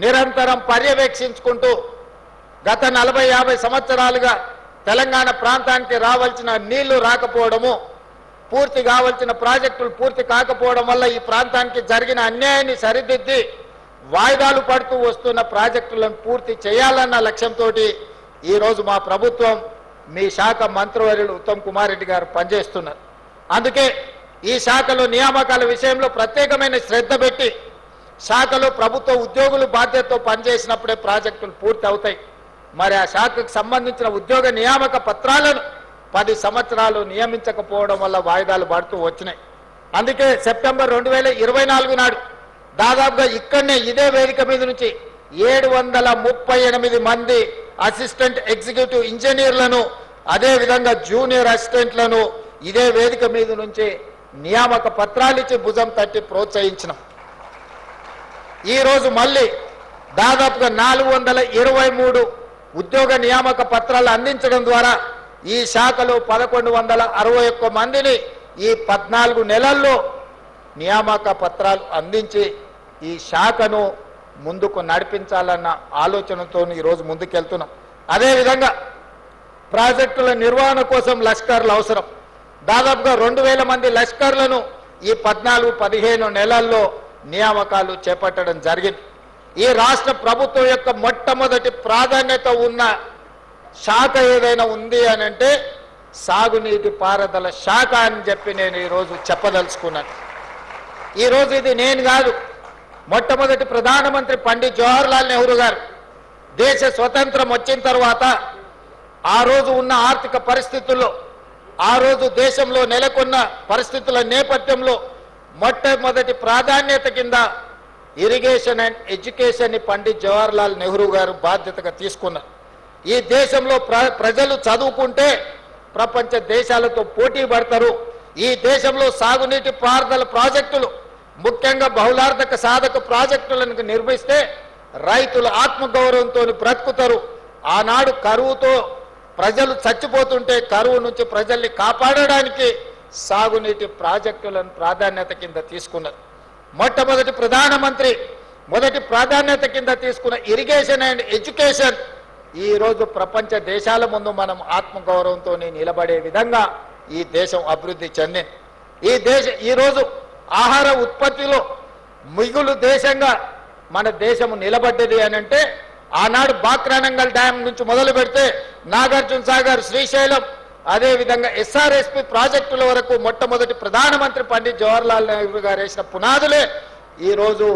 నిరంతరం పర్యవేక్షించుకుంటూ గత 40-50 సంవత్సరాలుగా తెలంగాణ ప్రాంతానికి రావాల్సిన నీళ్లు రాకపోవడము, పూర్తి కావాల్సిన ప్రాజెక్టులు పూర్తి కాకపోవడం వల్ల ఈ ప్రాంతానికి జరిగిన అన్యాయాన్ని సరిదిద్ది వాయిదాలు పడుతూ వస్తున్న ప్రాజెక్టులను పూర్తి చేయాలన్న లక్ష్యంతో ఈరోజు మా ప్రభుత్వం, మీ శాఖ మంత్రివర్యులు ఉత్తమ్ కుమార్ రెడ్డి గారు పనిచేస్తున్నారు. అందుకే ఈ శాఖలో నియామకాల విషయంలో ప్రత్యేకమైన శ్రద్ధ పెట్టి శాఖలో ప్రభుత్వ ఉద్యోగులు బాధ్యతతో పనిచేసినప్పుడే ప్రాజెక్టులు పూర్తి అవుతాయి. మరి ఆ శాఖకు సంబంధించిన ఉద్యోగ నియామక పత్రాలను 10 సంవత్సరాలు నియమించకపోవడం వల్ల వాయిదాలు పడుతూ వచ్చినాయి. అందుకే సెప్టెంబర్ 2024 నాడు దాదాపుగా ఇక్కడనే ఇదే వేదిక మీద నుంచి 738 మంది అసిస్టెంట్ ఎగ్జిక్యూటివ్ ఇంజనీర్లను, అదేవిధంగా జూనియర్ అసిస్టెంట్లను ఇదే వేదిక మీద నుంచి నియామక పత్రాలిచ్చి భుజం తట్టి ప్రోత్సహించినాం. ఈరోజు మళ్ళీ దాదాపుగా 423 ఉద్యోగ నియామక పత్రాలు అందించడం ద్వారా ఈ శాఖలో 1161 మందిని ఈ 14 నెలల్లో నియామక పత్రాలు అందించి ఈ శాఖను ముందుకు నడిపించాలన్న ఆలోచనతో ఈరోజు ముందుకెళ్తున్నాం. అదేవిధంగా ప్రాజెక్టుల నిర్వహణ కోసం లష్కర్లు అవసరం. దాదాపుగా 2000 మంది లష్కర్లను ఈ 14-15 నెలల్లో నియామకాలు చేపట్టడం జరిగింది. ఈ రాష్ట్ర ప్రభుత్వం యొక్క మొట్టమొదటి ప్రాధాన్యత ఉన్న శాఖ ఏదైనా ఉంది అని అంటే సాగునీటి పారుదల శాఖ అని చెప్పి నేను ఈరోజు చెప్పదలుచుకున్నాను. ఈరోజు ఇది నేను కాదు, మొట్టమొదటి ప్రధానమంత్రి పండిట్ జవహర్లాల్ నెహ్రూ గారు దేశ స్వతంత్రం వచ్చిన తర్వాత ఆ రోజు ఉన్న ఆర్థిక పరిస్థితుల్లో, ఆ రోజు దేశంలో నెలకొన్న పరిస్థితుల నేపథ్యంలో మొట్టమొదటి ప్రాధాన్యత కింద ఇరిగేషన్ అండ్ ఎడ్యుకేషన్ ని పండిట్ జవహర్లాల్ నెహ్రూ గారు బాధ్యతగా తీసుకున్నారు. ఈ దేశంలో ప్రజలు చదువుకుంటే ప్రపంచ దేశాలతో పోటీ పడతారు. ఈ దేశంలో సాగునీటి పారుదల ప్రాజెక్టులు, ముఖ్యంగా బహుళార్థక సాధక ప్రాజెక్టులను నిర్మిస్తే రైతులు ఆత్మగౌరవంతో బ్రతుకుతారు. ఆనాడు కరువుతో ప్రజలు చచ్చిపోతుంటే కరువు నుంచి ప్రజల్ని కాపాడడానికి సాగునీటి ప్రాజెక్టులను ప్రాధాన్యత కింద తీసుకున్నారు. మొట్టమొదటి ప్రధానమంత్రి మొదటి ప్రాధాన్యత కింద తీసుకున్న ఇరిగేషన్ అండ్ ఎడ్యుకేషన్ ఈరోజు ప్రపంచ దేశాల ముందు మనం ఆత్మగౌరవంతో నిలబడే విధంగా ఈ దేశం అభివృద్ధి చెందింది. ఈరోజు ఆహార ఉత్పత్తిలో మిగులు దేశంగా మన దేశం నిలబడ్డది అని అంటే ఆనాడు బాక్రానంగల్ డ్యాం నుంచి మొదలు పెడితే నాగార్జున సాగర్, శ్రీశైలం, అదేవిధంగా ఎస్ఆర్ఎస్పి ప్రాజెక్టుల వరకు మొట్టమొదటి ప్రధానమంత్రి పండిట్ జవహర్లాల్ నెహ్రూ గారు వేసిన పునాదులే ఈరోజు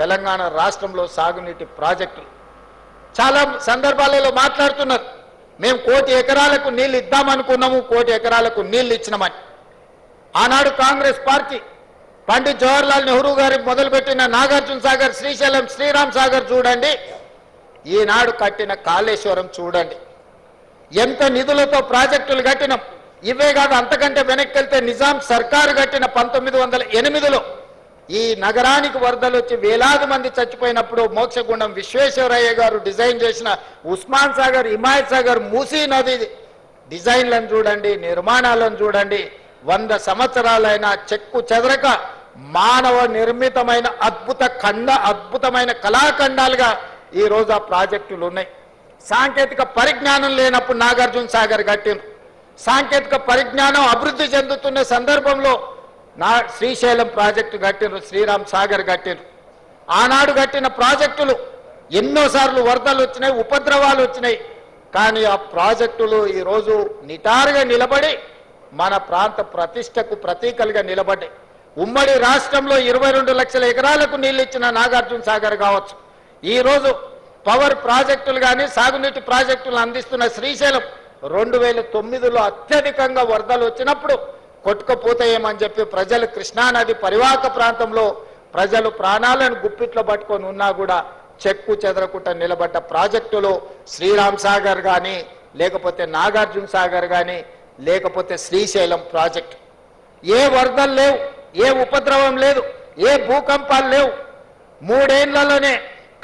తెలంగాణ రాష్ట్రంలో సాగునీటి ప్రాజెక్టులు. చాలా సందర్భాలలో మాట్లాడుతున్నారు, మేము 1 కోటి ఎకరాలకు నీళ్ళు ఇద్దామనుకున్నాము, 1 కోటి ఎకరాలకు నీళ్ళు ఇచ్చినామని. ఆనాడు కాంగ్రెస్ పార్టీ పండిట్ జవహర్లాల్ నెహ్రూ గారి మొదలుపెట్టిన నాగార్జున సాగర్, శ్రీశైలం, శ్రీరామ్ సాగర్ చూడండి, ఈనాడు కట్టిన కాళేశ్వరం చూడండి, ఎంత నిధులతో ప్రాజెక్టులు కట్టినాం. ఇవే కాదు, అంతకంటే వెనక్కి వెళ్తే నిజాం సర్కారు కట్టిన 1908లో ఈ నగరానికి వరదలు వచ్చి వేలాది మంది చచ్చిపోయినప్పుడు మోక్షగుండం విశ్వేశ్వరయ్య గారు డిజైన్ చేసిన ఉస్మాన్ సాగర్, హిమాయత్ సాగర్, మూసీ నది డిజైన్లను చూడండి, నిర్మాణాలను చూడండి. 100 సంవత్సరాలైన చెక్కు చెదరక మానవ నిర్మితమైన అద్భుతమైన కళాఖండాలుగా ఈ రోజు ఆ ప్రాజెక్టులు ఉన్నాయి. సాంకేతిక పరిజ్ఞానం లేనప్పుడు నాగార్జున సాగర్ కట్టిండ్రు. సాంకేతిక పరిజ్ఞానం అభివృద్ధి చెందుతున్న సందర్భంలో శ్రీశైలం ప్రాజెక్టు కట్టిండ్రు, శ్రీరామ్ సాగర్ కట్టిండ్రు. ఆనాడు కట్టిన ప్రాజెక్టులు ఎన్నోసార్లు వరదలు వచ్చినాయి, ఉపద్రవాలు వచ్చినాయి. కానీ ఆ ప్రాజెక్టులు ఈరోజు నిటారుగా నిలబడి మన ప్రాంత ప్రతిష్టకు ప్రతీకలుగా నిలబడ్డాయి. ఉమ్మడి రాష్ట్రంలో 22 లక్షల ఎకరాలకు నీళ్ళు ఇచ్చిన నాగార్జున సాగర్ కావచ్చు, ఈరోజు పవర్ ప్రాజెక్టులు కానీ సాగునీటి ప్రాజెక్టులు అందిస్తున్న శ్రీశైలం 2009లో అత్యధికంగా వరదలు వచ్చినప్పుడు కొట్టుకుపోతాయేమని చెప్పి ప్రజలు కృష్ణానది పరివాహక ప్రాంతంలో ప్రజలు ప్రాణాలను గుప్పిట్లో పట్టుకొని ఉన్నా కూడా చెక్కు చెదరకుండా నిలబడ్డ ప్రాజెక్టులు శ్రీరామ్ సాగర్ కానీ, లేకపోతే నాగార్జున సాగర్ కానీ, లేకపోతే శ్రీశైలం ప్రాజెక్టు. ఏ వరదలు లేవు, ఏ ఉపద్రవం లేదు, ఏ భూకంపాలు లేవు. 3 ఏళ్లలోనే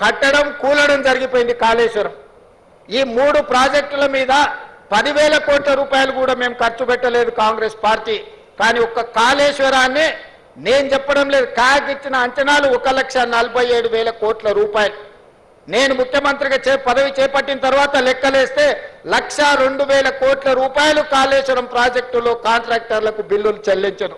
కట్టడం కూలడం జరిగిపోయింది కాళేశ్వరం. ఈ 3 ప్రాజెక్టుల మీద 10,000 కోట్ల రూపాయలు కూడా మేము ఖర్చు పెట్టలేదు కాంగ్రెస్ పార్టీ. కానీ ఒక్క కాళేశ్వరాన్ని నేను చెప్పడం లేదు, కాకిచ్చిన అంచనాలు 1,47,000 కోట్ల రూపాయలు. నేను ముఖ్యమంత్రిగా పదవి చేపట్టిన తర్వాత లెక్కలేస్తే 1,02,000 కోట్ల రూపాయలు కాళేశ్వరం ప్రాజెక్టులో కాంట్రాక్టర్లకు బిల్లులు చెల్లించను.